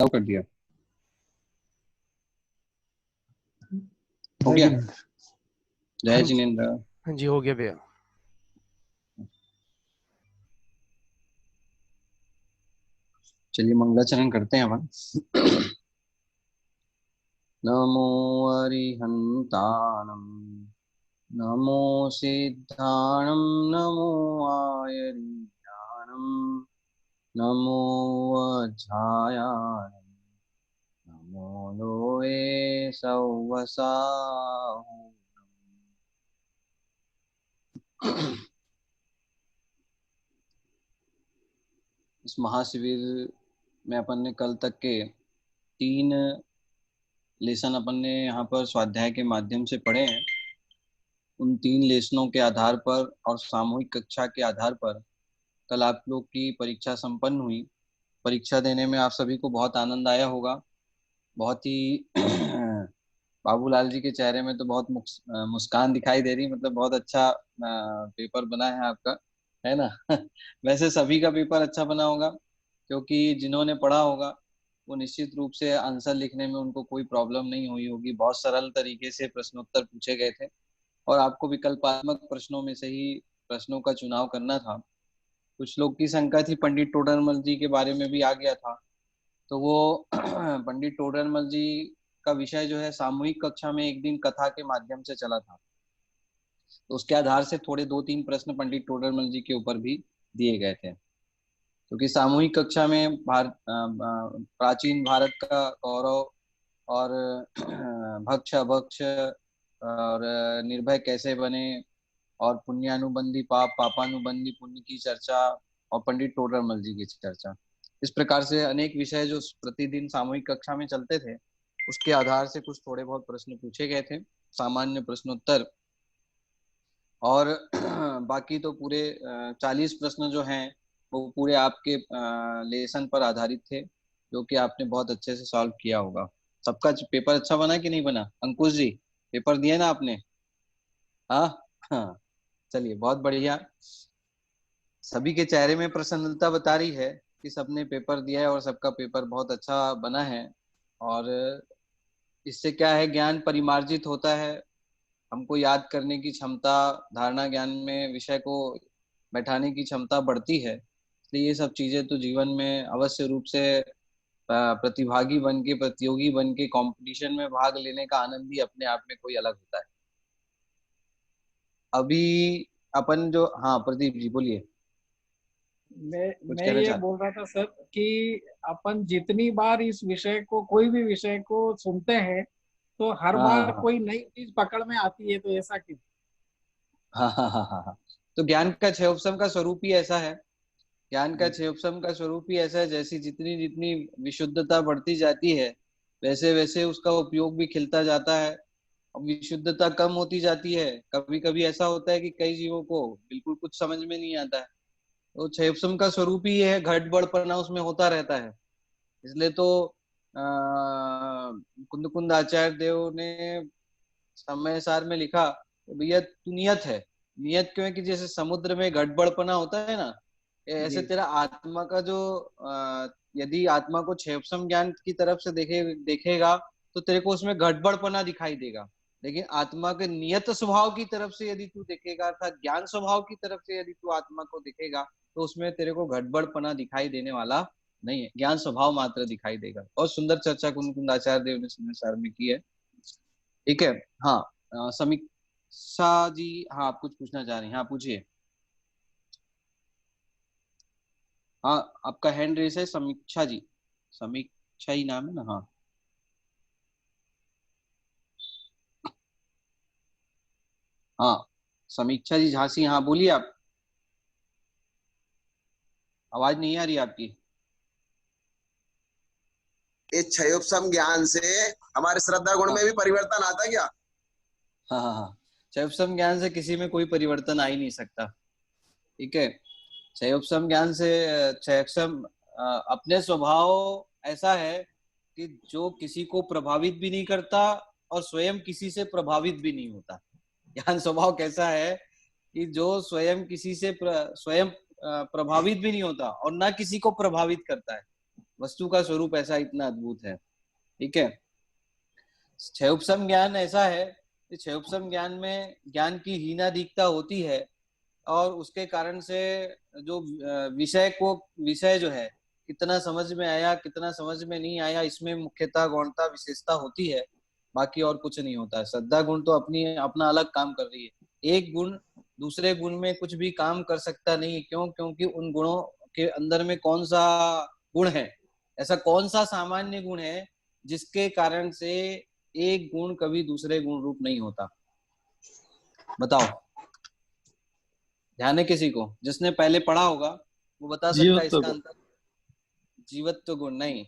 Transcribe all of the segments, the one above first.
कर दिया। हो जय गया। जिनेंद्र। जय हाँ जी। जिनेन्द्र। हाँ जी, हो गया भैया। चलिए मंगलाचरण करते हैं अपन। नमो अरिहंताणं नमो सिद्धाणं नमो आयर्याणं नमो वज्रायाणं नमो लोये सौवसाहुणम्। इस महाशिविर में अपन ने कल तक के 3 लेसन अपन ने यहाँ पर स्वाध्याय के माध्यम से पढ़े हैं। उन 3 लेसनों के आधार पर और सामूहिक कक्षा के आधार पर कल आप लोग की परीक्षा संपन्न हुई। परीक्षा देने में आप सभी को बहुत आनंद आया होगा। बहुत ही बाबूलाल जी के चेहरे में तो बहुत मुस्कान दिखाई दे रही, मतलब बहुत अच्छा पेपर बना है आपका, है ना। वैसे सभी का पेपर अच्छा बना होगा, क्योंकि जिन्होंने पढ़ा होगा वो निश्चित रूप से आंसर लिखने में उनको कोई प्रॉब्लम नहीं हुई होगी। बहुत सरल तरीके से प्रश्नोत्तर पूछे गए थे और आपको विकल्पात्मक प्रश्नों में से ही प्रश्नों का चुनाव करना था। कुछ लोग की शंका थी पंडित टोडरमल जी के बारे में भी आ गया था, तो वो पंडित टोडरमल जी का विषय जो है सामूहिक कक्षा में एक दिन कथा के माध्यम से चला था, तो उसके आधार से थोड़े 2-3 प्रश्न पंडित टोडरमल जी के ऊपर भी दिए गए थे। क्योंकि सामूहिक कक्षा में प्राचीन भारत का गौरव और भक्ष अभक्ष और निर्भय कैसे बने और पुण्यानुबंधी पाप पापानुबंधी पुण्य की चर्चा और पंडित टोडरमल जी की चर्चा, इस प्रकार से अनेक विषय जो प्रतिदिन सामूहिक कक्षा में चलते थे उसके आधार से कुछ थोड़े बहुत प्रश्न पूछे गए थे, सामान्य प्रश्नोत्तर। और बाकी तो पूरे 40 प्रश्न जो हैं वो पूरे आपके लेसन पर आधारित थे, जो कि आपने बहुत अच्छे से सॉल्व किया होगा। सबका पेपर अच्छा बना कि नहीं बना? अंकुश जी, पेपर दिए ना आपने? हाँ। हाँ, चलिए बहुत बढ़िया। सभी के चेहरे में प्रसन्नता बता रही है कि सबने पेपर दिया है और सबका पेपर बहुत अच्छा बना है। और इससे क्या है, ज्ञान परिमार्जित होता है, हमको याद करने की क्षमता, धारणा ज्ञान में विषय को बैठाने की क्षमता बढ़ती है। इसलिए ये सब चीजें तो जीवन में अवश्य रूप से प्रतिभागी बन के, प्रतियोगी बन के कंपटीशन में भाग लेने का आनंद ही अपने आप में कोई अलग होता है। अभी अपन जो, हाँ प्रदीप जी बोलिए, मैं कुछ मैं कहना ये चाहते? बोल रहा था सर कि अपन जितनी बार इस विषय को, कोई भी विषय को सुनते हैं, तो हर हाँ हाँ बार हाँ कोई नई चीज पकड़ में आती है, तो ऐसा क्यों? हाँ हाँ हाँ हाँ हाँ। तो ज्ञान का क्षयोपम का स्वरूप ही ऐसा है। ज्ञान का क्षयोपम का स्वरूप ही ऐसा है, जैसी जितनी जितनी विशुद्धता बढ़ती जाती है वैसे वैसे उसका उपयोग भी खिलता जाता है। अब विशुद्धता कम होती जाती है, कभी कभी ऐसा होता है कि कई जीवों को बिल्कुल कुछ समझ में नहीं आता है। तो क्षयोपम का स्वरूप ही है, घट बढ़पना उसमें होता रहता है। इसलिए तो आ, कुंद कुंद आचार्य देव ने समय सार में लिखा, भैया तू नियत है। नियत क्यों है कि जैसे समुद्र में गड़बड़पना होता है ना, ऐसे जी। तेरा आत्मा का जो यदि आत्मा को क्षेपसम ज्ञान की तरफ से देखेगा तो तेरे को उसमें गड़बड़पना दिखाई देगा। लेकिन आत्मा के नियत स्वभाव की तरफ से यदि तू देखेगा, अर्थात ज्ञान स्वभाव की तरफ से यदि तू आत्मा को देखेगा, तो उसमें तेरे को गड़बड़पना दिखाई देने वाला नहीं है, ज्ञान स्वभाव मात्र दिखाई देगा। और सुंदर चर्चा कुंद कुंद आचार्य देव ने समय सार में की है। ठीक है। हाँ, समीक्षा जी, हाँ आप कुछ पूछना चाह रही हैं? हाँ पूछिए। हाँ, आपका हैंड रेस है समीक्षा जी, समीक्षा ही नाम है ना? हाँ हाँ, समीक्षा जी झांसी, हाँ बोलिए आप। आवाज नहीं आ रही आपकी। इस क्षयोपम ज्ञान से हमारे श्रद्धा गुण में हाँ भी परिवर्तन आता क्या? हाँ हाँ हाँ, क्षयोपम ज्ञान से किसी में कोई परिवर्तन आ ही नहीं सकता। ठीक है। क्षयोपम ज्ञान से क्षयोपम अपने स्वभाव ऐसा है कि जो किसी को प्रभावित भी नहीं करता और स्वयं किसी से प्रभावित भी नहीं होता। ज्ञान स्वभाव कैसा है कि जो स्वयं किसी से स्वयं प्रभावित भी नहीं होता और ना किसी को प्रभावित करता है। वस्तु का स्वरूप ऐसा इतना अद्भुत है। ठीक है, क्षयोपम ज्ञान ऐसा है कि क्षयोपम ज्ञान में ज्ञान की हीनाधिकता होती है, और उसके कारण से जो विषय जो है कितना समझ में आया कितना समझ में नहीं आया, इसमें मुख्यतः गौणता विशेषता होती है, बाकी और कुछ नहीं होता है। श्रद्धा गुण तो अपनी अपना अलग काम कर रही है। एक गुण दूसरे गुण में कुछ भी काम कर सकता नहीं। क्यों? क्योंकि उन गुणों के अंदर में कौन सा गुण है, ऐसा कौन सा सामान्य गुण है जिसके कारण से एक गुण कभी दूसरे गुण रूप नहीं होता? बताओ, ध्यान है किसी को? जिसने पहले पढ़ा होगा वो बता सकता है जीवत्व इसका गुण। अंतर। जीवत्व गुण नहीं,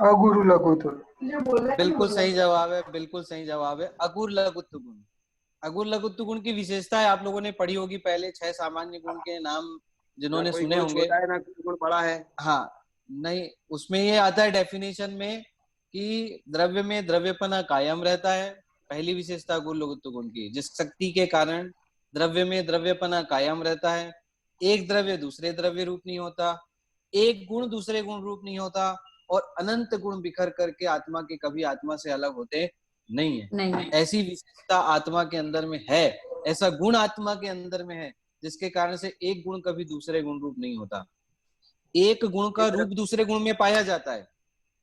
अगुरु लघुत्व। बिल्कुल सही जवाब है, बिल्कुल सही जवाब है, अगुर लघुत्व गुण। अगुर लघुत्व गुण की विशेषता है, आप लोगों ने पढ़ी होगी पहले, 6 सामान्य गुण के नाम ना जिन्होंने कोई सुने गुण होंगे। छोटा है ना कोई गुण बड़ा है। हाँ, नहीं, उसमें ये आता है डेफिनेशन में कि द्रव्य में द्रव्यपना कायम रहता है। पहली विशेषता गुण लघुत्व गुण की, जिस शक्ति के कारण द्रव्य में द्रव्यपना कायम रहता है। एक द्रव्य दूसरे द्रव्य रूप नहीं होता, एक गुण दूसरे गुण रूप नहीं होता, और अनंत गुण बिखर करके आत्मा के कभी आत्मा से अलग होते नहीं है। नहीं। ऐसी विशेषता आत्मा के अंदर में है, ऐसा गुण आत्मा के अंदर में है, जिसके कारण से एक गुण कभी दूसरे गुण रूप नहीं होता। एक गुण का रूप दूसरे गुण में पाया जाता है।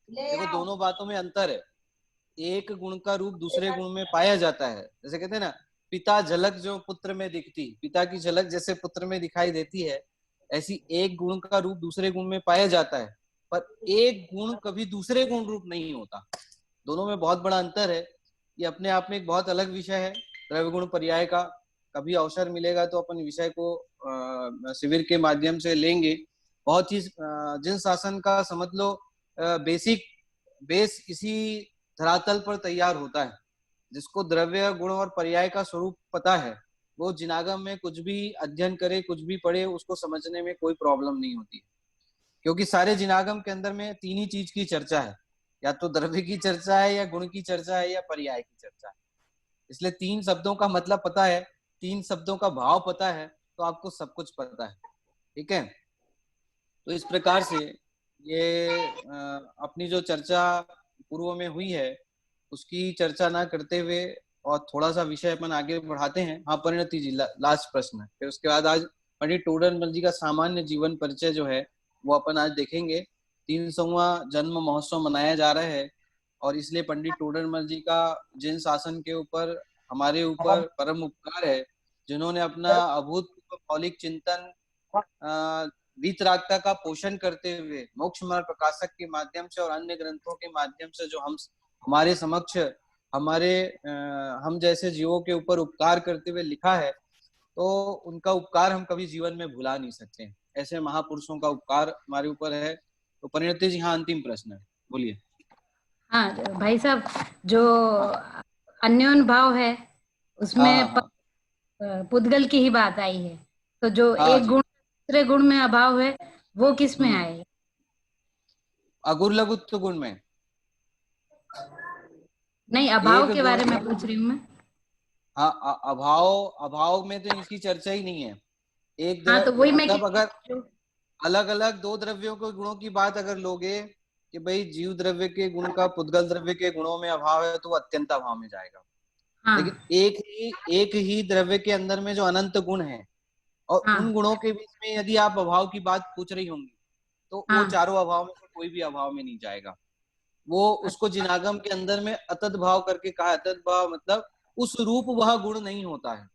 देखो, दोनों बातों में अंतर है। एक गुण का रूप दूसरे गुण में पाया जाता है। जैसे कहते हैं ना, पिता झलक जो पुत्र में दिखती, पिता की झलक जैसे पुत्र में दिखाई देती है, ऐसी एक गुण का रूप दूसरे गुण में पाया जाता है, पर एक गुण कभी दूसरे गुण रूप नहीं होता। दोनों में बहुत बड़ा अंतर है। ये अपने आप में एक बहुत अलग विषय है, द्रव्य गुण पर्याय का। कभी अवसर मिलेगा तो अपन विषय को शिविर के माध्यम से लेंगे। बहुत ही जिन शासन का समझ लो बेसिक बेस इसी धरातल पर तैयार होता है। जिसको द्रव्य गुण और पर्याय का स्वरूप पता है, वो जिनागम में कुछ भी अध्ययन करे, कुछ भी पढ़े, उसको समझने में कोई प्रॉब्लम नहीं होती। क्योंकि सारे जिनागम के अंदर में तीन ही चीज की चर्चा है, या तो द्रव्य की चर्चा है, या गुण की चर्चा है, या पर्याय की चर्चा है। इसलिए तीन शब्दों का मतलब पता है, तीन शब्दों का भाव पता है, तो आपको सब कुछ पता है। ठीक है, तो इस प्रकार से ये अपनी जो चर्चा पूर्व में हुई है उसकी चर्चा ना करते हुए और थोड़ा सा विषय अपन आगे बढ़ाते हैं। हाँ परिणति जी, लास्ट प्रश्न है, फिर उसके बाद आज पंडित टोडरमल जी का सामान्य जीवन परिचय जो है वो अपन आज देखेंगे। 300वां जन्म महोत्सव मनाया जा रहा है, और इसलिए पंडित टोडरमल जी का जिन शासन के ऊपर हमारे ऊपर परम उपकार है, जिन्होंने अपना अभूतपूर्व मौलिक चिंतन वीतरागता का पोषण करते हुए मोक्ष मार्ग प्रकाशक के माध्यम से और अन्य ग्रंथों के माध्यम से जो हमारे समक्ष हम जैसे जीवों के ऊपर उपकार करते हुए लिखा है, तो उनका उपकार हम कभी जीवन में भुला नहीं सकते। ऐसे महापुरुषों का उपकार हमारे ऊपर है। तो परिणति जी, हाँ अंतिम प्रश्न है, बोलिए। हाँ भाई साहब, जो अन्योन भाव है उसमें पुद्गल की ही बात आई है, तो जो एक गुण दूसरे गुण में अभाव है वो किस में आए? अगुर लघुत्व गुण में नहीं, अभाव के बारे में पूछ रही हूँ मैं। हाँ, अभाव में तो इसकी चर्चा ही नहीं है। एक हाँ, तो वही मतलब अगर अलग अलग दो द्रव्यों के गुणों की बात अगर लोगे कि भाई जीव द्रव्य के गुण का पुद्गल द्रव्य के गुणों में अभाव है, तो वो अत्यंत अभाव में जाएगा। हाँ। लेकिन एक ही द्रव्य के अंदर में जो अनंत गुण है, और हाँ। उन गुणों के बीच में यदि आप अभाव की बात पूछ रही होंगी, तो हाँ। वो चारों अभाव में से कोई भी अभाव में नहीं जाएगा। वो उसको जिनागम के अंदर में अतत भाव करके कहा। अतत भाव मतलब उस रूप वह गुण नहीं होता है।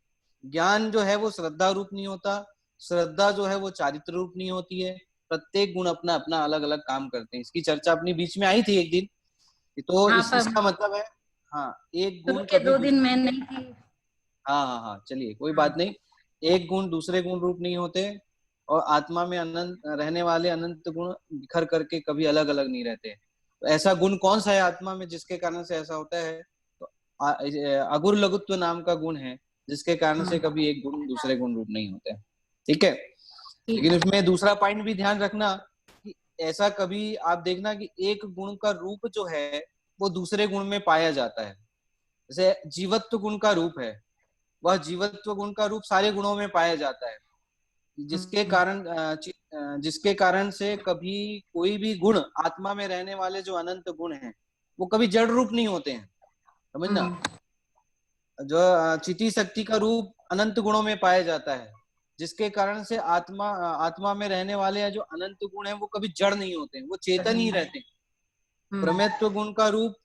ज्ञान जो है वो श्रद्धा रूप नहीं होता, श्रद्धा जो है वो चारित्र रूप नहीं होती है। प्रत्येक गुण अपना अपना अलग अलग काम करते हैं। इसकी चर्चा अपनी बीच में आई थी एक दिन, तो हाँ, इसका मतलब है हाँ, एक गुण के 2 दिन में नहीं थी। हाँ, चलिए कोई बात नहीं। एक गुण दूसरे गुण रूप नहीं होते, और आत्मा में अनंत रहने वाले अनंत गुण बिखर करके कभी अलग अलग नहीं रहते। तो ऐसा गुण कौन सा है आत्मा में जिसके कारण से ऐसा होता है? तो अगुर लघुत्व नाम का गुण है, जिसके कारण से कभी एक गुण दूसरे गुण रूप नहीं होते। ठीक है, लेकिन उसमें दूसरा पॉइंट भी ध्यान रखना कि ऐसा कभी आप देखना कि एक गुण का रूप जो है वो दूसरे गुण में पाया जाता है। जैसे जीवत्व गुण का रूप है, वह जीवत्व गुण का रूप सारे गुणों में पाया जाता है। जिसके कारण से कभी कोई भी गुण, आत्मा में रहने वाले जो अनंत गुण हैं वो कभी जड़ रूप नहीं होते हैं, समझना। जो चिति शक्ति का रूप अनंत गुणों में पाया जाता है, जिसके कारण से आत्मा में रहने वाले जो अनंत गुण हैं वो कभी जड़ नहीं होते हैं, वो चेतन ही रहते हैं। प्रमेत्व गुण का रूप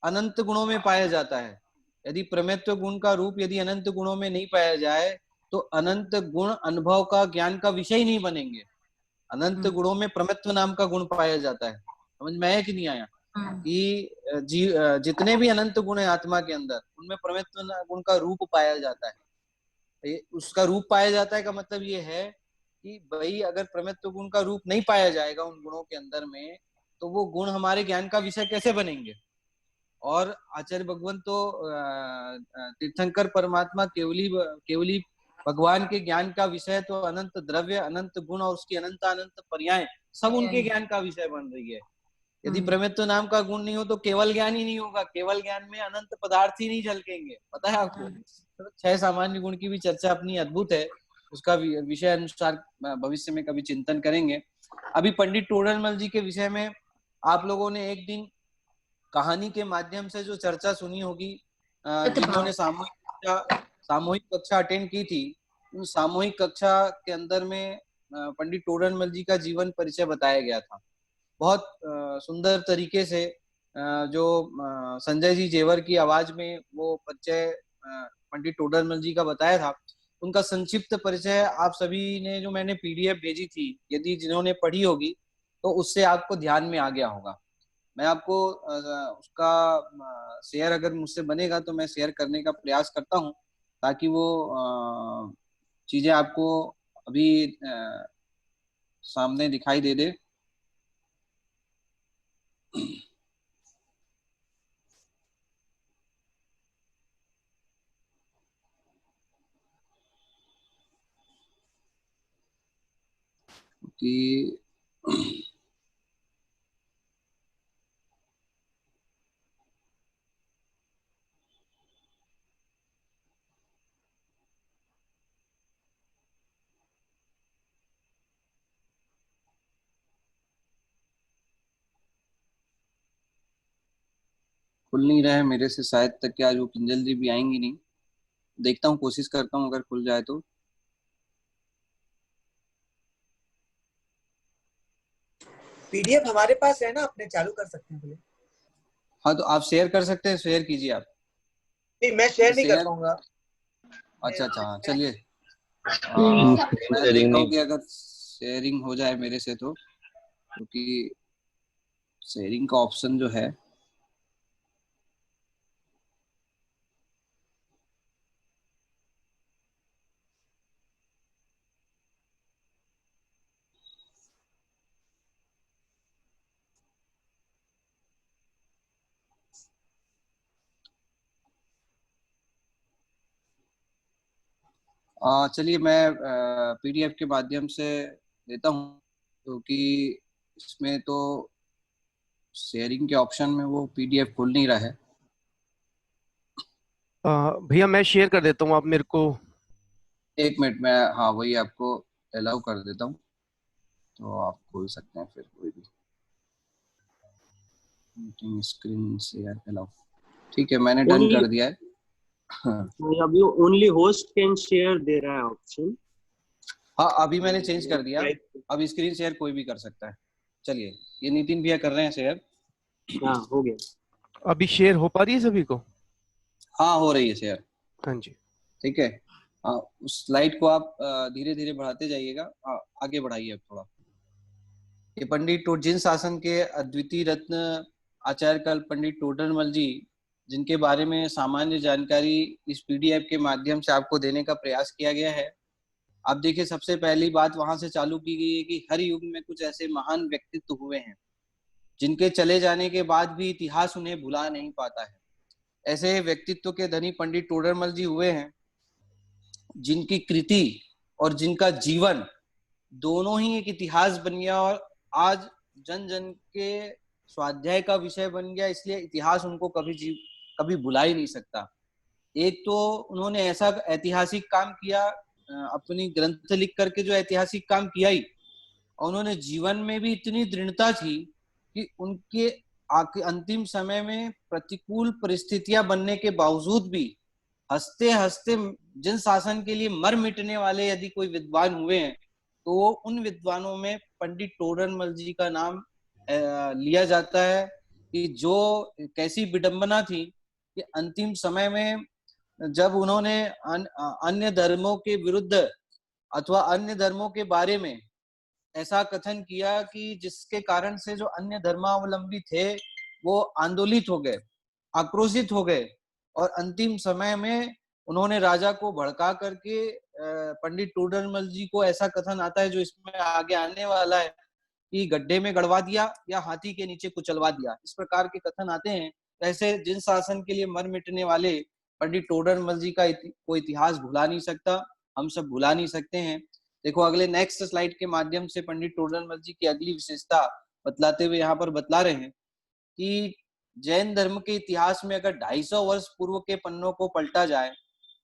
अनंत गुणों में पाया जाता है। यदि प्रमेत्व गुण का रूप यदि अनंत गुणों में नहीं पाया जाए तो अनंत गुण अनुभव का, ज्ञान का विषय ही नहीं बनेंगे। अनंत गुणों में प्रमेत्व नाम का गुण पाया जाता है। समझ में आया कि नहीं आया? कि जितने भी अनंत गुण है आत्मा के अंदर, उनमें प्रमेत्व गुण का रूप पाया जाता है। उसका रूप पाया जाता है का मतलब ये है कि भाई अगर प्रमेत्व गुण का रूप नहीं पाया जाएगा उन गुणों के अंदर में, तो वो गुण हमारे ज्ञान का विषय कैसे बनेंगे? और आचार्य भगवंत तो तीर्थंकर परमात्मा केवली भगवान के ज्ञान का विषय तो अनंत द्रव्य, अनंत गुण और उसकी अनंत अनंत पर्याय सब उनके ज्ञान का विषय बन रही है। यदि प्रमेत्व नाम का गुण नहीं हो तो केवल ज्ञान ही नहीं होगा। केवल ज्ञान में अनंत पदार्थ ही नहीं झलकेंगे, पता है आपको। तो 6 सामान्य गुण की भी चर्चा अपनी अद्भुत है, उसका विषय अनुसार भविष्य में कभी चिंतन करेंगे। अभी पंडित टोडरमल जी के विषय में आप लोगों ने एक दिन कहानी के माध्यम से जो चर्चा सुनी होगी, जिन्होंने सामूहिक कक्षा अटेंड की थी, उन सामूहिक कक्षा के अंदर में पंडित टोडरमल जी का जीवन परिचय बताया गया था। बहुत सुंदर तरीके से जो संजय जी जेवर की आवाज में वो परिचय पंडित टोडरमल जी का बताया था, उनका संक्षिप्त परिचय आप सभी ने, जो मैंने पीडीएफ भेजी थी, यदि जिन्होंने पढ़ी होगी तो उससे आपको ध्यान में आ गया होगा। मैं आपको उसका शेयर अगर मुझसे बनेगा तो मैं शेयर करने का प्रयास करता हूँ, ताकि वो चीजें आपको अभी सामने दिखाई दे दे। कि खुल नहीं रहा है मेरे से, शायद तक कि आज वो किंजल जी भी आएंगी नहीं। देखता हूँ, कोशिश करता हूँ, अगर खुल जाए तो। पीडीएफ हमारे पास है ना, अपने चालू कर सकते हैं। हाँ तो आप शेयर कर सकते हैं, शेयर कीजिए आप। नहीं, मैं शेयर नहीं कर पाऊंगा। अच्छा हाँ, चलिए। मैं देखता हूँ कि अगर शेयरिंग हो जाए मेरे से तो, क्योंकि शेयरिंग का ऑप्शन जो है चलिए मैं पीडीएफ के माध्यम से देता हूँ, क्योंकि इसमें तो शेयरिंग के ऑप्शन में वो पीडीएफ खुल नहीं रहा है। भैया मैं शेयर कर देता हूँ, आप मेरे को 1 मिनट में, हाँ वही आपको अलाउ कर देता हूँ, तो आप खोल सकते हैं फिर कोई भी मीटिंग स्क्रीन शेयर अलाउ। ठीक है, मैंने डन कर दिया है। अभी ओनली होस्ट कैन शेयर दे रहा है ऑप्शन। हाँ अभी मैंने चेंज कर दिया, अब स्क्रीन शेयर कोई भी कर सकता है। चलिए, ये नितिन भैया कर रहे हैं शेयर। हाँ हो गया। अभी शेयर हो पा रही है सभी को? हाँ हो रही है शेयर। हाँ जी ठीक है। उस स्लाइड को आप धीरे धीरे बढ़ाते जाइएगा, आगे बढ़ाइए अब थोड़ा। ये पंडित जिन शासन के अद्वितीय रत्न आचार्य कल पंडित टोडरमल जी, जिनके बारे में सामान्य जानकारी इस पीडीएफ के माध्यम से आपको देने का प्रयास किया गया है। आप देखिए, सबसे पहली बात वहां से चालू की गई है कि हर युग में कुछ ऐसे महान व्यक्तित्व हुए हैं जिनके चले जाने के बाद भी इतिहास उन्हें भुला नहीं पाता है। ऐसे व्यक्तित्व के धनी पंडित टोडरमल जी हुए हैं, जिनकी कृति और जिनका जीवन दोनों ही एक इतिहास बन गया और आज जन जन के स्वाध्याय का विषय बन गया। इसलिए इतिहास उनको कभी भुला ही नहीं सकता। एक तो उन्होंने ऐसा ऐतिहासिक काम किया अपनी ग्रंथ लिख करके जो ऐतिहासिक काम किया ही, उन्होंने जीवन में भी इतनी दृढ़ता थी कि उनके अंतिम समय में प्रतिकूल परिस्थितियां बनने के बावजूद भी हंसते हंसते जिन शासन के लिए मर मिटने वाले यदि कोई विद्वान हुए हैं तो वो उन विद्वानों में पंडित टोडरमल जी का नाम लिया जाता है कि जो कैसी विडंबना थी कि अंतिम समय में जब उन्होंने अन्य धर्मों के विरुद्ध अथवा अन्य धर्मों के बारे में ऐसा कथन किया कि जिसके कारण से जो अन्य धर्मावलंबी थे वो आंदोलित हो गए, आक्रोशित हो गए, और अंतिम समय में उन्होंने राजा को भड़का करके पंडित टोडरमल जी को, ऐसा कथन आता है जो इसमें आगे आने वाला है, कि गड्ढे में गड़वा दिया या हाथी के नीचे कुचलवा दिया, इस प्रकार के कथन आते हैं। ऐसे जिन शासन के लिए मर मिटने वाले पंडित टोडरमल जी का कोई इतिहास भुला नहीं सकता, हम सब भुला नहीं सकते हैं। देखो अगले नेक्स्ट स्लाइड के माध्यम से पंडित टोडरमल जी की अगली विशेषता बतलाते हुए यहाँ पर बतला रहे हैं कि जैन धर्म के इतिहास में अगर 250 वर्ष पूर्व के पन्नों को पलटा जाए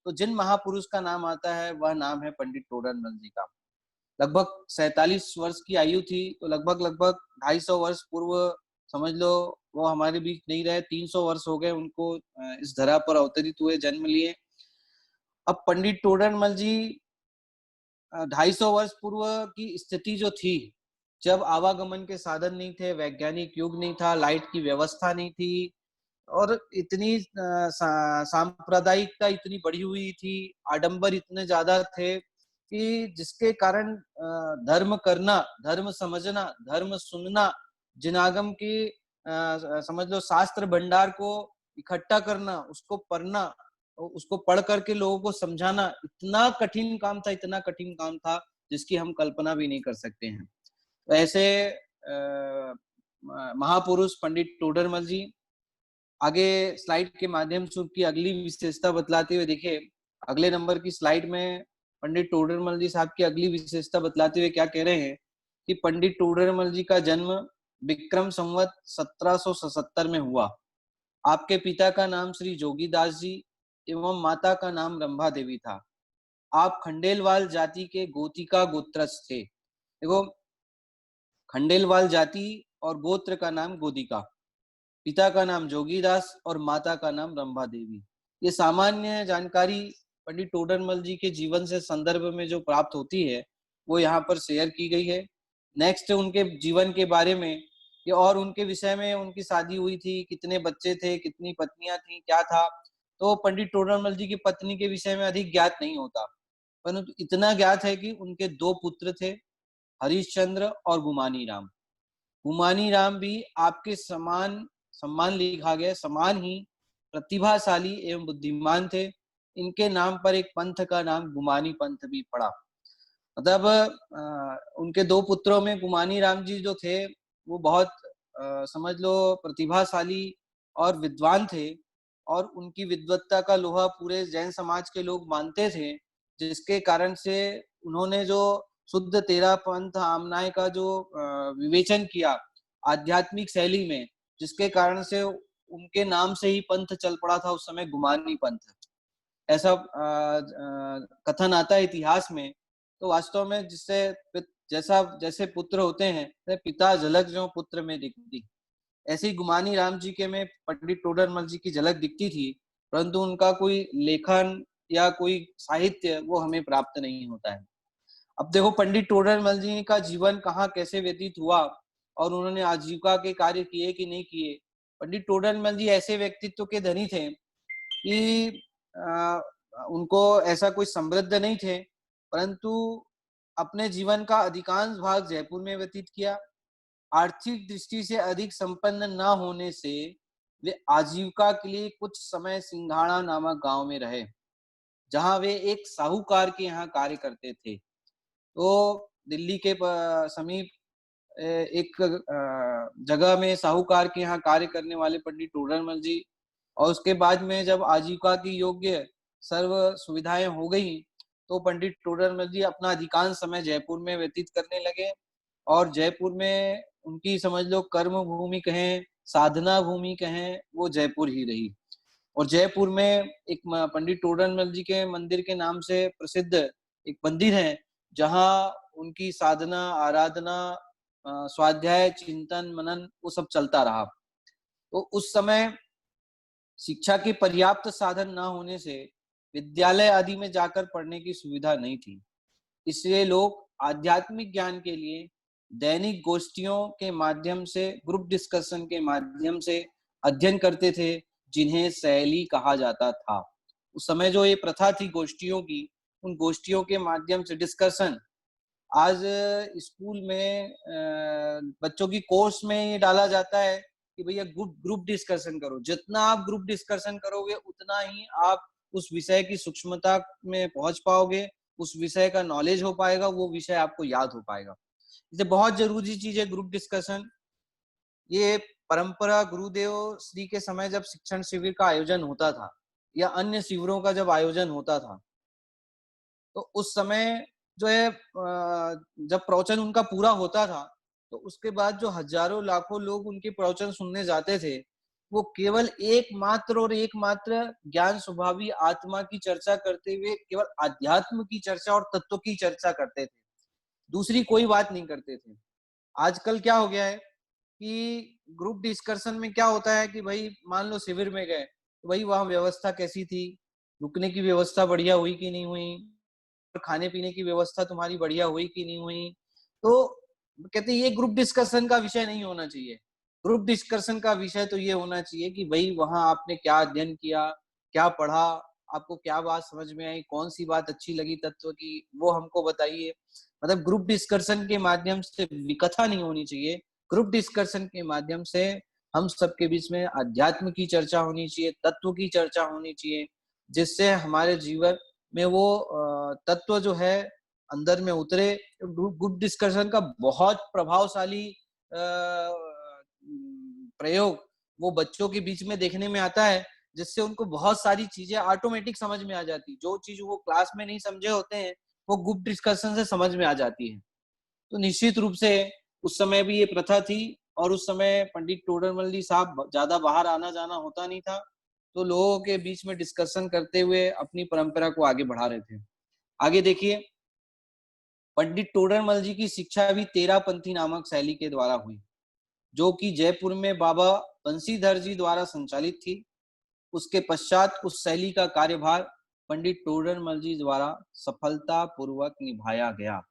तो जिन महापुरुष का नाम आता है वह नाम है पंडित टोडरमल जी का। लगभग 47 वर्ष की आयु थी, तो लगभग 250 वर्ष पूर्व समझ लो वो हमारे बीच नहीं रहे, 300 वर्ष हो गए उनको इस धरा पर अवतरित हुए, जन्म लिए। अब पंडित टोडरमल जी 250 वर्ष पूर्व की स्थिति जो थी, जब आवागमन के साधन नहीं थे, वैज्ञानिक युग नहीं था, लाइट की व्यवस्था नहीं थी, और इतनी सांप्रदायिकता इतनी बढ़ी हुई थी, आडंबर इतने ज्यादा थे कि जिसके कारण धर्म करना, धर्म समझना, धर्म सुनना, जिनागम की समझ लो शास्त्र भंडार को इकट्ठा करना, उसको पढ़ना, उसको पढ़ करके लोगों को समझाना इतना कठिन काम था, इतना कठिन काम था जिसकी हम कल्पना भी नहीं कर सकते हैं। तो ऐसे महापुरुष पंडित टोडरमल जी आगे स्लाइड के माध्यम से उनकी अगली विशेषता बतलाते हुए, देखिए अगले नंबर की स्लाइड में पंडित टोडरमल जी साहब की अगली विशेषता बतलाते हुए क्या कह रहे हैं कि पंडित टोडरमल जी का जन्म विक्रम संवत 1777 में हुआ। आपके पिता का नाम श्री जोगीदास जी एवं माता का नाम रंभा देवी था। आप खंडेलवाल जाति के गोतिका गोत्रस्थ थे। देखो खंडेलवाल जाति और गोत्र का नाम गोदिका, पिता का नाम जोगीदास और माता का नाम रंभा देवी। ये सामान्य जानकारी पंडित टोडरमल जी के जीवन से संदर्भ में जो प्राप्त होती है वो यहाँ पर शेयर की गई है। नेक्स्ट उनके जीवन के बारे में और उनके विषय में, उनकी शादी हुई थी, कितने बच्चे थे, कितनी पत्नियां थी, क्या था, तो पंडित टोडरमल जी की पत्नी के विषय में अधिक ज्ञात नहीं होता, परंतु इतना ज्ञात है कि उनके 2 पुत्र थे, हरिश्चंद्र और गुमानी राम। गुमानी राम भी आपके सम्मान लिखा गया, समान ही प्रतिभाशाली एवं बुद्धिमान थे। इनके नाम पर एक पंथ का नाम गुमानी पंथ भी पड़ा। मतलब उनके 2 पुत्रों में गुमानी राम जी जो थे वो बहुत समझ लो प्रतिभाशाली और विद्वान थे, और उनकी विद्वत्ता का लोहा पूरे जैन समाज के लोग मानते थे, जिसके कारण से उन्होंने जो शुद्ध तेरा पंथ आमनाय का जो विवेचन किया आध्यात्मिक शैली में, जिसके कारण से उनके नाम से ही पंथ चल पड़ा था उस समय, गुमानी पंथ, ऐसा कथन आता है इतिहास में। तो वास्तव में जैसे पुत्र होते हैं पिता झलक जो पुत्र में दिखती, ऐसी गुमानी राम जी के में पंडित टोडरमल जी की झलक दिखती थी, परंतु उनका कोई लेखन या कोई साहित्य वो हमें प्राप्त नहीं होता है। अब देखो पंडित टोडरमल जी का जीवन कहाँ कैसे व्यतीत हुआ और उन्होंने आजीविका के कार्य किए कि नहीं किए। पंडित टोडरमल जी ऐसे व्यक्तित्व के धनी थे कि उनको ऐसा कोई समृद्ध नहीं थे, परंतु अपने जीवन का अधिकांश भाग जयपुर में व्यतीत किया। आर्थिक दृष्टि से अधिक संपन्न न होने से वे आजीविका के लिए कुछ समय सिंघाड़ा नामक गांव में रहे, जहां वे एक साहूकार के यहाँ कार्य करते थे। तो दिल्ली के समीप एक जगह में साहूकार के यहाँ कार्य करने वाले पंडित टोडरमल जी, और उसके बाद में जब आजीविका की योग्य सर्व सुविधाएं हो गई तो पंडित टोडरमल जी अपना अधिकांश समय जयपुर में व्यतीत करने लगे, और जयपुर में उनकी समझ लो कर्म भूमि कहें, साधना भूमि कहें, वो जयपुर ही रही। और जयपुर में एक पंडित टोडरमल जी के मंदिर के नाम से प्रसिद्ध एक मंदिर है जहाँ उनकी साधना, आराधना, स्वाध्याय, चिंतन, मनन वो सब चलता रहा। तो उस समय शिक्षा के पर्याप्त साधन न होने से विद्यालय आदि में जाकर पढ़ने की सुविधा नहीं थी। इसलिए लोग आध्यात्मिक ज्ञान के लिए दैनिक गोष्ठियों के माध्यम से, ग्रुप डिस्कशन के माध्यम से अध्ययन करते थे, जिन्हें सैली कहा जाता था। उस समय जो ये प्रथा थी गोष्ठियों की, उन गोष्ठियों के माध्यम से डिस्कशन, आज स्कूल में बच्चों की कोर्स में ये डाला जाता है कि भैया ग्रुप डिस्कशन करो। जितना आप ग्रुप डिस्कशन करोगे उतना ही आप उस विषय की सूक्ष्मता में पहुंच पाओगे, उस विषय का नॉलेज हो पाएगा, वो विषय आपको याद हो पाएगा। इसे बहुत जरूरी चीज है ग्रुप डिस्कशन। ये परंपरा गुरुदेव श्री के समय जब शिक्षण शिविर का आयोजन होता था या अन्य शिविरों का जब आयोजन होता था, तो उस समय जो है जब प्रवचन उनका पूरा होता था तो उसके बाद जो हजारों लाखों लोग उनके प्रवचन सुनने जाते थे, वो केवल एकमात्र ज्ञान स्वभावी आत्मा की चर्चा करते हुए केवल आध्यात्म की चर्चा और तत्व की चर्चा करते थे, दूसरी कोई बात नहीं करते थे। आजकल क्या हो गया है कि ग्रुप डिस्कशन में क्या होता है कि भाई मान लो शिविर में गए तो भाई वहां व्यवस्था कैसी थी, रुकने की व्यवस्था बढ़िया हुई कि नहीं हुई, खाने पीने की व्यवस्था तुम्हारी बढ़िया हुई कि नहीं हुई। तो कहते ये ग्रुप डिस्कशन का विषय नहीं होना चाहिए। ग्रुप डिस्कशन का विषय तो ये होना चाहिए कि भाई वहां आपने क्या अध्ययन किया, क्या पढ़ा, आपको क्या बात समझ में आई, कौन सी बात अच्छी लगी तत्व की, वो हमको बताइए। मतलब ग्रुप डिस्कशन के माध्यम से विकथा नहीं होनी चाहिए। ग्रुप डिस्कशन के माध्यम से हम सबके बीच में अध्यात्म की चर्चा होनी चाहिए, तत्व की चर्चा होनी चाहिए, जिससे हमारे जीवन में वो तत्व जो है अंदर में उतरे। ग्रुप डिस्कशन का बहुत प्रभावशाली प्रयोग वो बच्चों के बीच में देखने में आता है, जिससे उनको बहुत सारी चीजें ऑटोमेटिक समझ में आ जाती। जो चीज वो क्लास में नहीं समझे होते हैं वो ग्रुप डिस्कशन से समझ में आ जाती है। तो निश्चित रूप से उस समय भी ये प्रथा थी और उस समय पंडित टोडरमल जी साहब ज्यादा बाहर आना जाना होता नहीं था, तो लोगों के बीच में डिस्कशन करते हुए अपनी परंपरा को आगे बढ़ा रहे थे। आगे देखिए, पंडित टोडरमल जी की शिक्षा भी तेरापंथी नामक शैली के द्वारा हुई, जो कि जयपुर में बाबा बंसीधर जी द्वारा संचालित थी। उसके पश्चात उस शैली का कार्यभार पंडित टोडरमल जी द्वारा सफलता पूर्वक निभाया गया।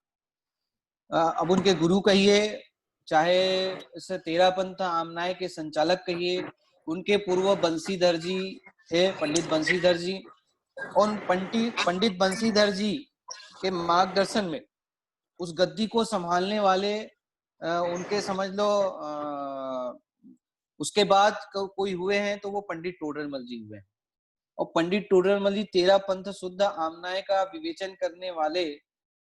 अब उनके गुरु कहिए, चाहे इसे तेरापंथ आमनाय के संचालक कहिए, उनके पूर्व बंसीधर जी थे, पंडित बंसीधर जी। और पंडित बंसीधर जी के मार्गदर्शन में उस गद्दी को संभालने वाले उनके समझ लो उसके बाद कोई हुए हैं तो वो पंडित टोडरमल जी हुए। और पंडित टोडरमल जी तेरापंथ शुद्ध आमनाय का विवेचन करने वाले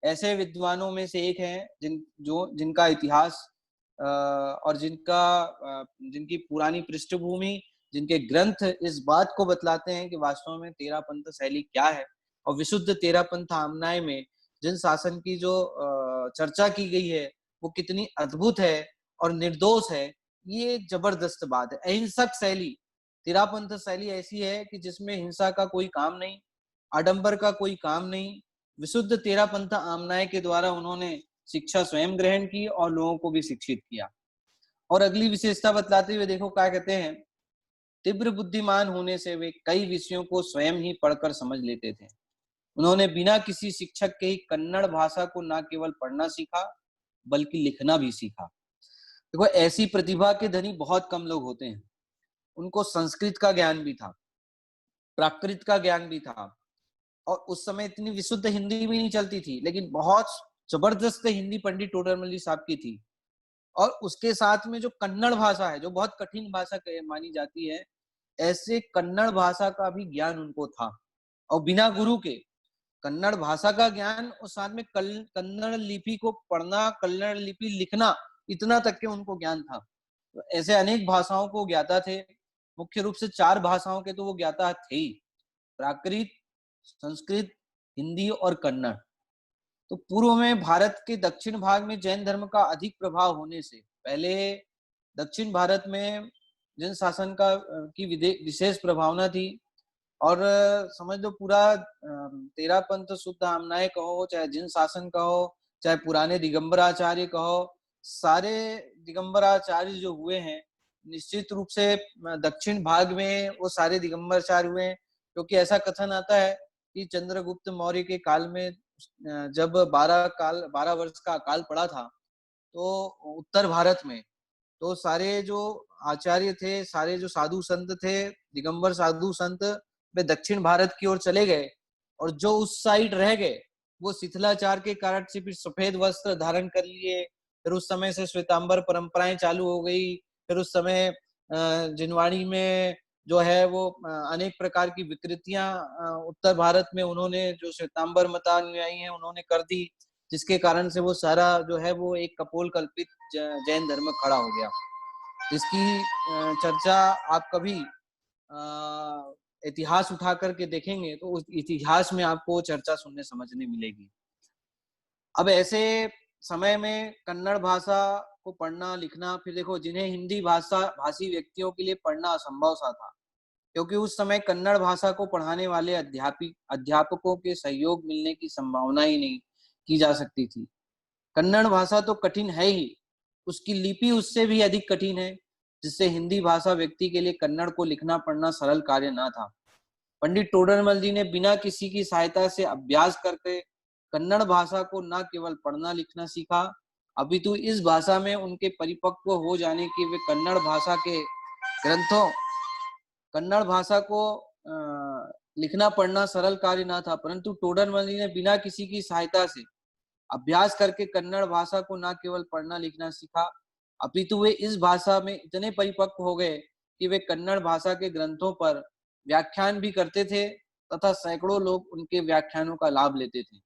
ऐसे विद्वानों में से एक हैं जिनका इतिहास और जिनकी पुरानी पृष्ठभूमि, जिनके ग्रंथ इस बात को बतलाते हैं कि वास्तव में तेरापंथ शैली क्या है। और विशुद्ध तेरापंथ आमनाय में जिन शासन की जो चर्चा की गई है वो कितनी अद्भुत है और निर्दोष है, ये जबरदस्त बात है। अहिंसक शैली, तेरापंथ शैली ऐसी है कि जिसमें हिंसा का कोई काम नहीं, आडंबर का कोई काम नहीं। विशुद्ध तेरापंथ आमनाय के द्वारा उन्होंने शिक्षा स्वयं ग्रहण की और लोगों को भी शिक्षित किया। और अगली विशेषता बतलाते हुए देखो क्या कहते हैं, तीव्र बुद्धिमान होने से वे कई विषयों को स्वयं ही पढ़कर समझ लेते थे। उन्होंने बिना किसी शिक्षक के ही कन्नड़ भाषा को न केवल पढ़ना सीखा बल्कि लिखना भी सीखा। देखो ऐसी प्रतिभा के धनी बहुत कम लोग होते हैं। उनको संस्कृत का ज्ञान भी था, प्राकृत का ज्ञान भी था, और उस समय इतनी विशुद्ध हिंदी भी नहीं चलती थी, लेकिन बहुत जबरदस्त हिंदी पंडित टोडरमल जी साहब की थी। और उसके साथ में जो कन्नड़ भाषा है, जो बहुत कठिन भाषा मानी जाती है, ऐसे कन्नड़ भाषा का भी ज्ञान उनको था। और बिना गुरु के कन्नड़ भाषा का ज्ञान और साथ में कन्नड़ लिपि को पढ़ना, कन्नड़ लिपि लिखना, इतना तक के उनको ज्ञान था। तो ऐसे अनेक भाषाओं को ज्ञाता थे। मुख्य रूप से 4 भाषाओं के तो वो ज्ञाता थे ही, प्राकृत, संस्कृत, हिंदी और कन्नड़। तो पूर्व में भारत के दक्षिण भाग में जैन धर्म का अधिक प्रभाव होने से पहले दक्षिण भारत में जैन शासन की विशेष प्रभावना थी। और समझ लो पूरा तेरा पंथ शुद्ध आमनाय कहो, चाहे जिन शासन कहो, चाहे पुराने दिगंबराचार्य कहो, सारे दिगंबराचार्य जो हुए हैं निश्चित रूप से दक्षिण भाग में वो सारे दिगंबराचार्य हुए हैं, क्योंकि ऐसा कथन आता है कि चंद्रगुप्त मौर्य के काल में जब 12 वर्ष का अकाल पड़ा था तो उत्तर भारत में, तो सारे जो आचार्य थे, सारे जो साधु संत थे, दिगंबर साधु संत वे दक्षिण भारत की ओर चले गए, और जो उस साइड रह गए वो शिथिलाचार के कारण से फिर सफेद वस्त्र धारण कर लिए। फिर उस समय से श्वेतांबर परंपराएं चालू हो गई। फिर उस समय जिनवाणी में जो है वो अनेक प्रकार की विकृतियां उत्तर भारत में उन्होंने, जो श्वेतांबर मतानुयायी हैं, उन्होंने कर दी, जिसके कारण से वो सारा जो है वो एक कपोल कल्पित जैन धर्म खड़ा हो गया। इसकी चर्चा आप कभी इतिहास उठा करके देखेंगे तो उस इतिहास में आपको चर्चा सुनने समझने मिलेगी। अब ऐसे समय में कन्नड़ भाषा को पढ़ना लिखना, फिर देखो जिन्हें हिंदी भाषी व्यक्तियों के लिए पढ़ना असंभव सा था, क्योंकि उस समय कन्नड़ भाषा को पढ़ाने वाले अध्यापकों के सहयोग मिलने की संभावना ही नहीं की जा सकती थी। कन्नड़ भाषा तो कठिन है ही, उसकी लिपि उससे भी अधिक कठिन है, जिससे हिंदी भाषा व्यक्ति के लिए कन्नड़ को लिखना पढ़ना सरल कार्य ना था। पंडित टोडरमल जी ने बिना किसी की सहायता से अभ्यास करके कन्नड़ भाषा को न केवल पढ़ना लिखना सीखा, अपितु इस भाषा में उनके परिपक्व हो जाने की वे कन्नड़ भाषा को लिखना पढ़ना सरल कार्य ना था, परंतु टोडरमल जी ने बिना किसी की सहायता से अभ्यास करके कन्नड़ भाषा को न केवल पढ़ना लिखना सीखा, अपितु वे इस भाषा में इतने परिपक्व हो गए कि वे कन्नड़ भाषा के ग्रंथों पर व्याख्यान भी करते थे तथा सैकड़ों लोग उनके व्याख्यानों का लाभ लेते थे।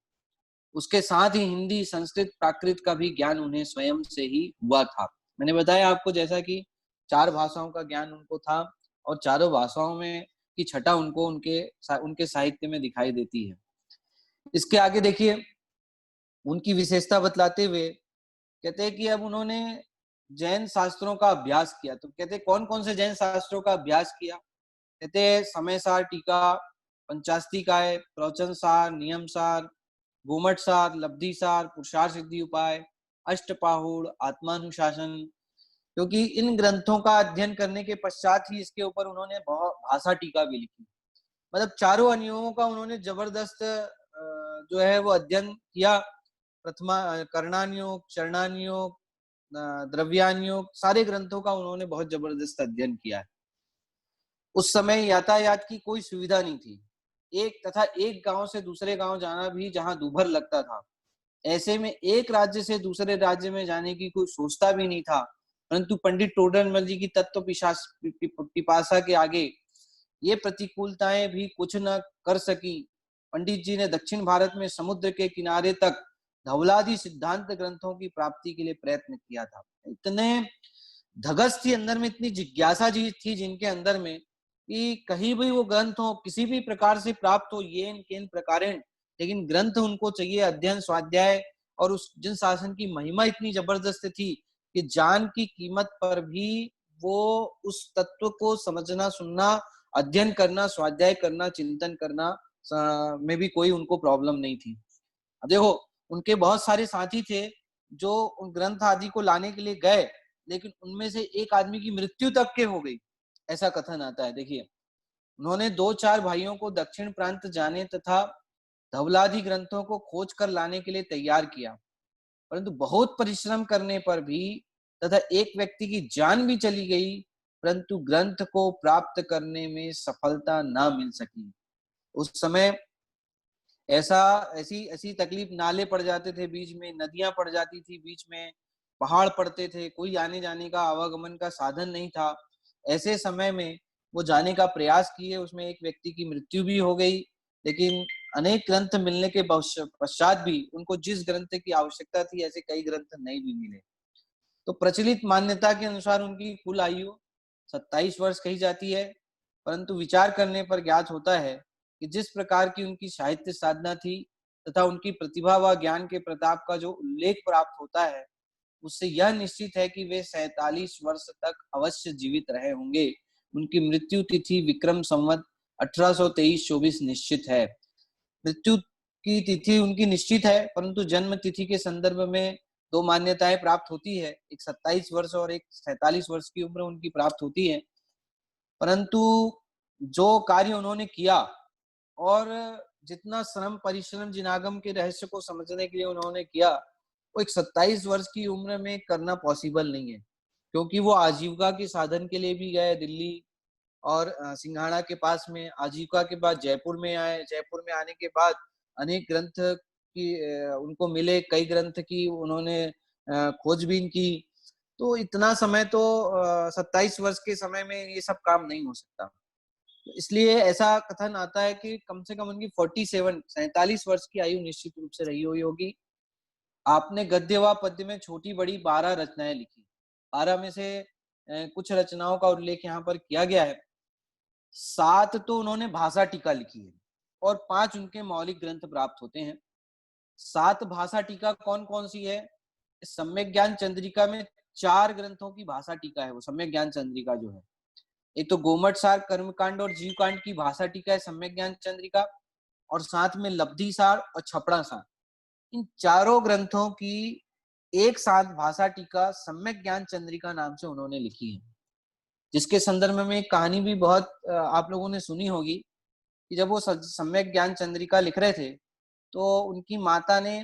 उसके साथ ही हिंदी, संस्कृत, प्राकृत का भी ज्ञान उन्हें स्वयं से ही हुआ था। मैंने बताया आपको जैसा कि 4 भाषाओं का ज्ञान उनको था और चारों भाषाओं में की छटा उनको उनके साहित्य में दिखाई देती है। इसके आगे देखिए, उनकी विशेषता बतलाते हुए कहते हैं कि अब उन्होंने जैन शास्त्रों का अभ्यास किया। तो कहते कौन कौन से जैन शास्त्रों का अभ्यास किया? कहते समय सार टीका, पंचास्तिकाय, प्रवचन सार, नियम सार, गोमठ सार, लब्धि सार, पुरुषार्थ सिद्धि उपाय, अष्टपाहुड़, आत्मानुशासन। क्योंकि इन ग्रंथों का अध्ययन करने के पश्चात ही इसके ऊपर उन्होंने भाषा टीका भी लिखी। मतलब चारों अनुयोगों का उन्होंने जबरदस्त जो है वो अध्ययन किया। प्रथमा कर्णानुयोग, चरणानुयोग, द्रव्यानुयोग, सारे ग्रंथों का उन्होंने बहुत जबरदस्त अध्ययन किया है। उस समय यातायात की कोई सुविधा नहीं थी, एक गांव से दूसरे गांव जाना भी जहां दूभर लगता था। ऐसे में एक राज्य से दूसरे राज्य में जाने की कोई सोचता भी नहीं था, परंतु पंडित टोडरमल जी की तत्व पिपासा के आगे ये प्रतिकूलताएं भी कुछ न कर सकी। पंडित जी ने दक्षिण भारत में समुद्र के किनारे तक धवलादि सिद्धांत ग्रंथों की प्राप्ति के लिए प्रयत्न किया था। इतने धगस थी अंदर में, इतनी जिज्ञासा जी थी जिनके अंदर में कि कहीं भी वो ग्रंथ हो, किसी भी प्रकार से प्राप्त हो, येन केन प्रकारेण, लेकिन ग्रंथ उनको चाहिए, अध्ययन स्वाध्याय। और उस जिन शासन की महिमा इतनी जबरदस्त थी कि जान की कीमत पर भी वो उस तत्व को समझना, सुनना, अध्ययन करना, स्वाध्याय करना, चिंतन करना में भी कोई उनको प्रॉब्लम नहीं थी। अब देखो, उनके बहुत सारे साथी थे जो उन ग्रंथ आदि को लाने के लिए गए, लेकिन उनमें से एक आदमी की मृत्यु तक के हो गई, ऐसा कथन आता है। देखिए, उन्होंने 2-4 भाइयों को दक्षिण प्रांत जाने तथा धवलादि ग्रंथों को खोज कर लाने के लिए तैयार किया, परंतु बहुत परिश्रम करने पर भी तथा एक व्यक्ति की जान भी चली गई, परंतु ग्रंथ को प्राप्त करने में सफलता ना मिल सकी। उस समय ऐसी तकलीफ, नाले पड़ जाते थे बीच में, नदियां पड़ जाती थी बीच में, पहाड़ पड़ते थे, कोई आने जाने का, आवागमन का साधन नहीं था। ऐसे समय में वो जाने का प्रयास किए, उसमें एक व्यक्ति की मृत्यु भी हो गई, लेकिन अनेक ग्रंथ मिलने के पश्चात भी उनको जिस ग्रंथ की आवश्यकता थी ऐसे कई ग्रंथ नहीं भी मिले। तो प्रचलित मान्यता के अनुसार उनकी कुल आयु 27 वर्ष कही जाती है, परंतु विचार करने पर ज्ञात होता है कि जिस प्रकार की उनकी साहित्य साधना थी तथा उनकी प्रतिभा व ज्ञान के प्रताप का जो उल्लेख प्राप्त होता है, उससे यह निश्चित है कि वे 47 वर्ष तक अवश्य जीवित रहे होंगे। उनकी मृत्यु तिथि विक्रम संवत 1823-24 निश्चित है। मृत्यु की तिथि उनकी निश्चित है, परंतु जन्म तिथि के संदर्भ में दो मान्यताएं प्राप्त होती है, एक 27 वर्ष और एक 47 वर्ष की उम्र उनकी प्राप्त होती है। परंतु जो कार्य उन्होंने किया और जितना श्रम परिश्रम जिनागम के रहस्य को समझने के लिए उन्होंने किया, वो एक 27 वर्ष की उम्र में करना पॉसिबल नहीं है, क्योंकि वो आजीविका के साधन के लिए भी गए दिल्ली और सिंघाड़ा के पास में, आजीविका के बाद जयपुर में आए। जयपुर में आने के बाद अनेक ग्रंथ की उनको मिले, कई ग्रंथ की उन्होंने खोजबीन की। तो इतना समय तो 27 वर्ष के समय में ये सब काम नहीं हो सकता। इसलिए ऐसा कथन आता है कि कम से कम उनकी 47 वर्ष की आयु निश्चित रूप से रही हुई होगी। आपने गद्य व पद्य में छोटी बड़ी 12 रचनाएं लिखी। 12 में से कुछ रचनाओं का उल्लेख यहाँ पर किया गया है। 7 तो उन्होंने भाषा टीका लिखी है और 5 उनके मौलिक ग्रंथ प्राप्त होते हैं। 7 भाषा टीका कौन कौन सी है? सम्यक ज्ञान चंद्रिका में 4 ग्रंथों की भाषा टीका है, वो सम्यक ज्ञान चंद्रिका जो है। एक तो गोमट सार, कर्मकांड और जीवकांड की भाषा टीका है सम्यक ज्ञान चंद्रिका, और साथ में लब्धि सार और छपड़ा सार, इन चारों ग्रंथों की एक साथ भाषा टीका सम्यक ज्ञान चंद्रिका नाम से उन्होंने लिखी है। जिसके संदर्भ में एक कहानी भी बहुत आप लोगों ने सुनी होगी कि जब वो सम्यक ज्ञान चंद्रिका लिख रहे थे तो उनकी माता ने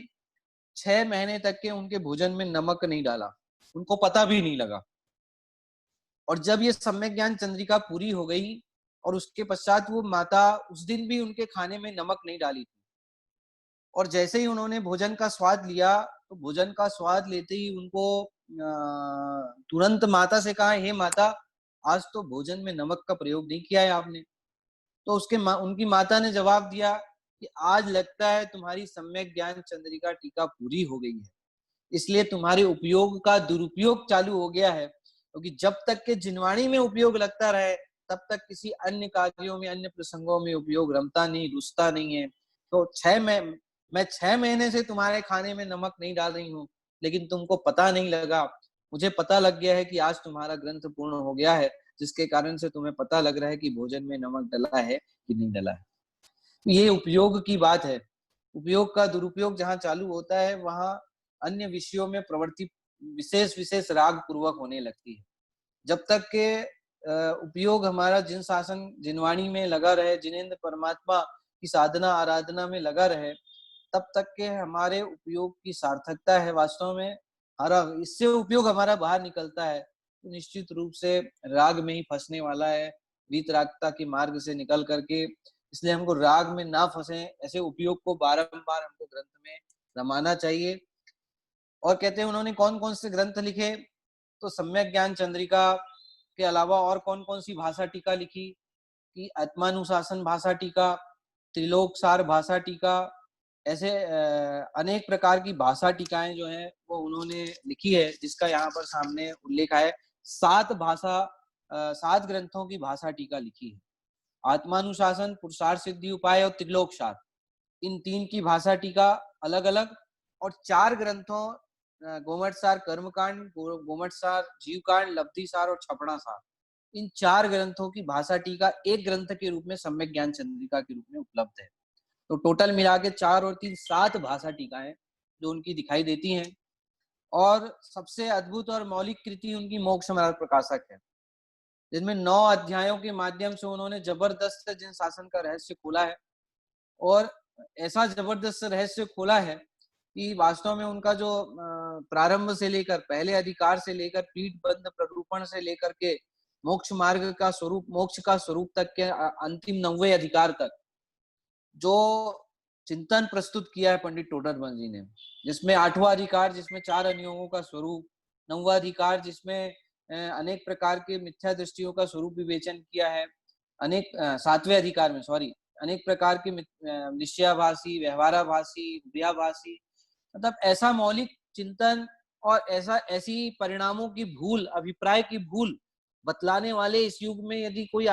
6 महीने तक के उनके भोजन में नमक नहीं डाला, उनको पता भी नहीं लगा। और जब ये सम्यक ज्ञान चंद्रिका पूरी हो गई और उसके पश्चात वो माता उस दिन भी उनके खाने में नमक नहीं डाली थी, और जैसे ही उन्होंने भोजन का स्वाद लिया तो भोजन का स्वाद लेते ही उनको तुरंत माता से कहा, हे माता, आज तो भोजन में नमक का प्रयोग नहीं किया है आपने। तो उनकी माता ने जवाब दिया कि आज लगता है तुम्हारी सम्यक ज्ञान चंद्रिका टीका पूरी हो गई है, इसलिए तुम्हारे उपयोग का दुरुपयोग चालू हो गया है, क्योंकि जब तक के जिनवाणी में उपयोग लगता रहे तब तक किसी अन्य कार्यों में, अन्य प्रसंगों में उपयोग रमता नहीं, रुचता नहीं है। तो मैं 6 महीने से तुम्हारे खाने में नमक नहीं डाल रही हूँ, लेकिन तुमको पता नहीं लगा। मुझे पता लग गया है कि आज तुम्हारा ग्रंथ पूर्ण हो गया है, जिसके कारण से तुम्हें पता लग रहा है कि भोजन में नमक डला है कि नहीं डला है। ये उपयोग की बात है। उपयोग का दुरुपयोग जहाँ चालू होता है वहां अन्य विषयों में प्रवृत्ति विशेष राग पूर्वक होने लगती है। जब तक के उपयोग हमारा जिन शासन जिनवाणी में लगा रहे, जिनेंद्र परमात्मा की साधना आराधना में लगा रहे, तब तक के हमारे उपयोग की सार्थकता है। वास्तव में इससे उपयोग हमारा बाहर निकलता है तो निश्चित रूप से राग में ही फंसने वाला है, वीतरागता के मार्ग से निकल करके। इसलिए हमको राग में ना फंसे, ऐसे उपयोग को बारंबार हमको ग्रंथ में रमाना चाहिए। और कहते हैं उन्होंने कौन कौन से ग्रंथ लिखे, तो सम्यक ज्ञान चंद्रिका के अलावा और कौन कौन सी भाषा टीका लिखी कि आत्मानुशासन भाषा टीका, त्रिलोक सार भाषा टीका, ऐसे अनेक प्रकार की भाषा टीकाएं जो हैं वो उन्होंने लिखी है, जिसका यहाँ पर सामने उल्लेख है। 7 ग्रंथों की भाषा टीका लिखी है। आत्मानुशासन, पुरुषार्थ सिद्धि उपाय और त्रिलोक सार, इन 3 की भाषा टीका अलग अलग, और 4 ग्रंथों गोमट सार कर्मकांड, गोमट सार जीवकांड, लब्धि सार और छपड़ा सार, इन 4 ग्रंथों की भाषा टीका एक ग्रंथ के रूप में सम्यक ज्ञान चंद्रिका के रूप में उपलब्ध है। तो टोटल मिला के 4 और 3 7 भाषा टीकाएं जो उनकी दिखाई देती हैं। और सबसे अद्भुत और मौलिक कृति उनकी मोक्ष मार्ग प्रकाशक है, जिनमें 9 अध्यायों के माध्यम से उन्होंने जबरदस्त जिन शासन का रहस्य खोला है, और ऐसा जबरदस्त रहस्य खोला है कि वास्तव में उनका जो प्रारंभ से लेकर पहले अधिकार से लेकर पीठ बंध प्ररूपण से लेकर के मोक्ष मार्ग का स्वरूप, मोक्ष का स्वरूप तक के अंतिम 9वें अधिकार तक जो चिंतन प्रस्तुत किया है पंडित टोडरमल जी ने, जिसमें 8वां अधिकार जिसमें 4 अनुयोगों का स्वरूप, 9वां अधिकार जिसमें अनेक प्रकार के मिथ्या दृष्टियों का स्वरूप विवेचन किया है, 7वें अधिकार में अनेक प्रकार के निश्चयाभासी, व्यवहाराभासी, हृदयाभासी, मतलब ऐसा मौलिक चिंतन और ऐसी परिणामों की भूल, अभिप्राय की भूल बतलाने वाले इस युग में यदि कोई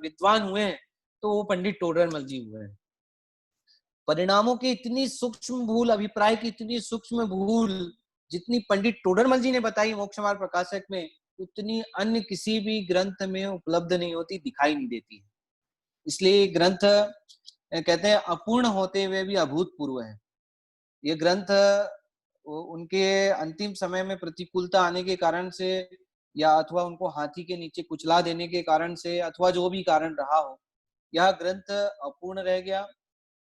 विद्वान हुए हैं तो वो पंडित टोडरमल जी हुए हैं। परिणामों की इतनी सूक्ष्म भूल, अभिप्राय की इतनी सूक्ष्म भूल जितनी पंडित टोडरमल जी ने बताई मोक्ष मार्ग प्रकाशक में, उतनी अन्य किसी भी ग्रंथ में उपलब्ध नहीं होती, दिखाई नहीं देती है। इसलिए ये ग्रंथ कहते हैं अपूर्ण होते हुए भी अभूतपूर्व है। ये ग्रंथ उनके अंतिम समय में प्रतिकूलता आने के कारण से, या अथवा उनको हाथी के नीचे कुचला देने के कारण से, अथवा जो भी कारण रहा हो, यह ग्रंथ अपूर्ण रह गया,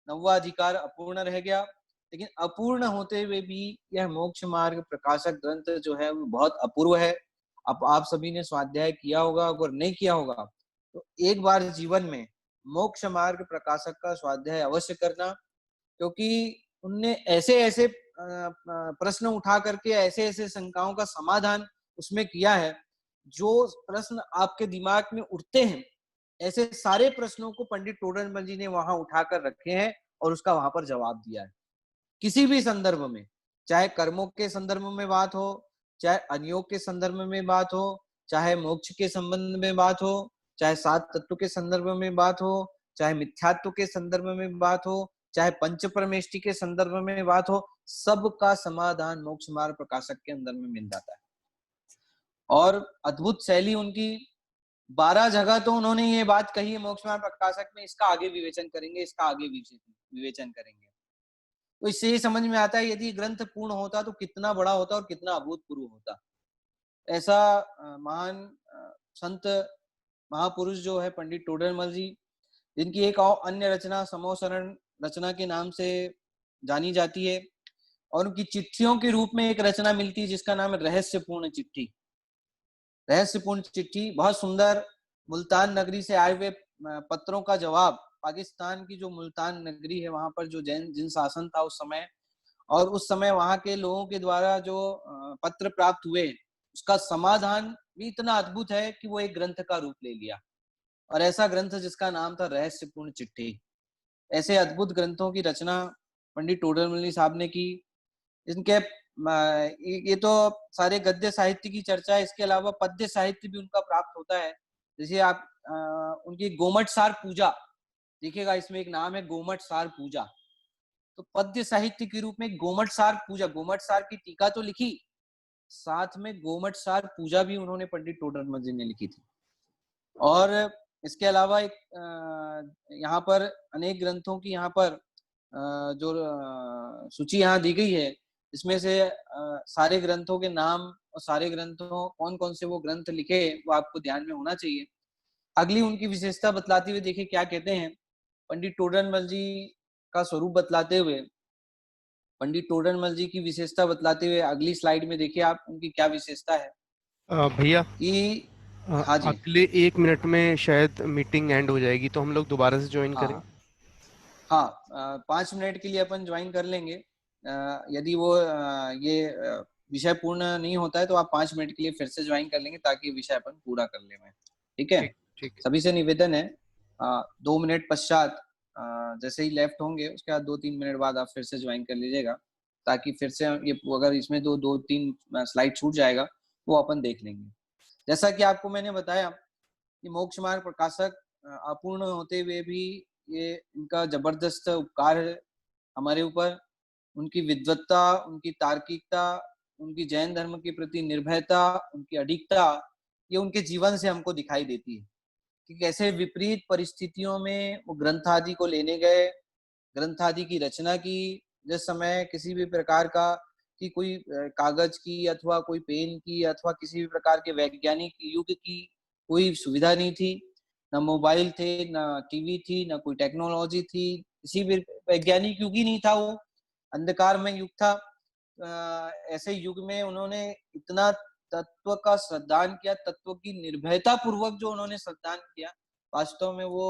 नौवा अधिकार अपूर्ण रह गया। लेकिन अपूर्ण होते हुए भी यह मोक्ष मार्ग प्रकाशक ग्रंथ जो है वो बहुत अपूर्व है। अब आप सभी ने स्वाध्याय किया होगा, अगर नहीं किया होगा तो एक बार जीवन में मोक्ष मार्ग प्रकाशक का स्वाध्याय अवश्य करना, क्योंकि उनने ऐसे ऐसे प्रश्न उठा करके ऐसे ऐसे शंकाओं का समाधान उसमें किया है। जो प्रश्न आपके दिमाग में उठते हैं, ऐसे सारे प्रश्नों को पंडित टोडरमल जी ने वहां उठाकर रखे हैं और उसका वहां पर जवाब दिया है। किसी भी संदर्भ में, चाहे कर्मों के संदर्भ में बात हो, चाहे अनियोग के संदर्भ में बात हो, चाहे मोक्ष के संबंध में बात हो, चाहे सात तत्व के संदर्भ में बात हो, चाहे मिथ्यात्व के संदर्भ में बात हो, चाहे पंच परमेष्टि के संदर्भ में बात हो, सबका समाधान मोक्ष मार्ग प्रकाशक के अंदर में मिल जाता है। और अद्भुत शैली उनकी, 12 जगह तो उन्होंने ये बात कही है मोक्ष मार्ग प्रकाशक में, इसका आगे विवेचन करेंगे, इसका आगे विवेचन करेंगे। तो इससे ये समझ में आता है यदि ग्रंथ पूर्ण होता तो कितना बड़ा होता और कितना अभूतपूर्व होता। ऐसा महान संत महापुरुष जो है पंडित टोडरमल जी, जिनकी एक और अन्य रचना समोसरण रचना के नाम से जानी जाती है, और उनकी चिट्ठियों के रूप में एक रचना मिलती है जिसका नाम है रहस्यपूर्ण चिट्ठी। रहस्यपूर्ण चिट्ठी बहुत सुंदर, मुल्तान नगरी से आए हुए पत्रों का जवाब, पाकिस्तान की जो मुल्तान नगरी है वहां पर जो जिन शासन था उस समय, और उस समय वहां के लोगों के द्वारा जो पत्र प्राप्त हुए, उसका समाधान भी इतना अद्भुत है कि वो एक ग्रंथ का रूप ले लिया। और ऐसा ग्रंथ जिसका नाम था रहस्यपूर्ण चिट्ठी। ऐसे अद्भुत ग्रंथों की रचना पंडित टोडरमल साहब ने की। इनके ये तो सारे गद्य साहित्य की चर्चा है, इसके अलावा पद्य साहित्य भी उनका प्राप्त होता है। जैसे आप उनकी गोमट सार पूजा देखिएगा, इसमें एक नाम है गोमट सार पूजा। तो पद्य साहित्य के रूप में गोमट सार पूजा, गोमट सार की टीका तो लिखी, साथ में गोमट सार पूजा भी उन्होंने पंडित टोडरमल जी ने लिखी थी। और इसके अलावा एक यहाँ पर अनेक ग्रंथों की यहाँ पर जो सूची यहाँ दी गई है, इसमें से सारे ग्रंथों के नाम और सारे ग्रंथों कौन कौन से वो ग्रंथ लिखे वो आपको ध्यान में होना चाहिए। अगली उनकी विशेषता बतलाते हुए देखिए क्या कहते हैं पंडित टोडरमल जी का स्वरूप बतलाते हुए, पंडित टोडरमल जी की विशेषता बतलाते हुए अगली स्लाइड में देखिए आप उनकी क्या विशेषता है। भैया कि हाँ जी, अगले 1 मिनट में शायद मीटिंग एंड हो जाएगी, तो हम लोग दोबारा से ज्वाइन करें। हाँ 5 मिनट के लिए अपन ज्वाइन कर लेंगे। यदि वो ये विषय पूर्ण नहीं होता है तो आप 5 मिनट के लिए फिर से ज्वाइन कर लेंगे ताकि विषय अपन पूरा कर लें। ठीक है, ठीक है। सभी से निवेदन है 2 मिनट पश्चात जैसे ही लेफ्ट होंगे उसके बाद 2-3 मिनट बाद आप फिर से ज्वाइन कर लीजिएगा, ताकि फिर से ये अगर इसमें 2-3 स्लाइड छूट जाएगा वो अपन देख लेंगे। जैसा कि आपको मैंने बताया कि मोक्ष मार्ग प्रकाशक अपूर्ण होते हुए भी ये इनका जबरदस्त उपकार है हमारे ऊपर। उनकी विद्वत्ता, उनकी तार्किकता, उनकी जैन धर्म के प्रति निर्भयता, उनकी अडिगता, ये उनके जीवन से हमको दिखाई देती है कि कैसे विपरीत परिस्थितियों में वो ग्रंथादि को लेने गए, ग्रंथादि की रचना की। जिस समय किसी भी प्रकार का कि कोई कागज की अथवा कोई पेन की अथवा किसी भी प्रकार के वैज्ञानिक युग की कोई सुविधा नहीं थी, ना मोबाइल थे, ना टीवी थी, ना कोई टेक्नोलॉजी थी, किसी भी वैज्ञानिक युग ही नहीं था, वो अंधकार में युग था। ऐसे युग में उन्होंने इतना तत्व का श्रद्धान किया, तत्व की निर्भयता पूर्वक जो उन्होंने श्रद्धान किया, वास्तव में वो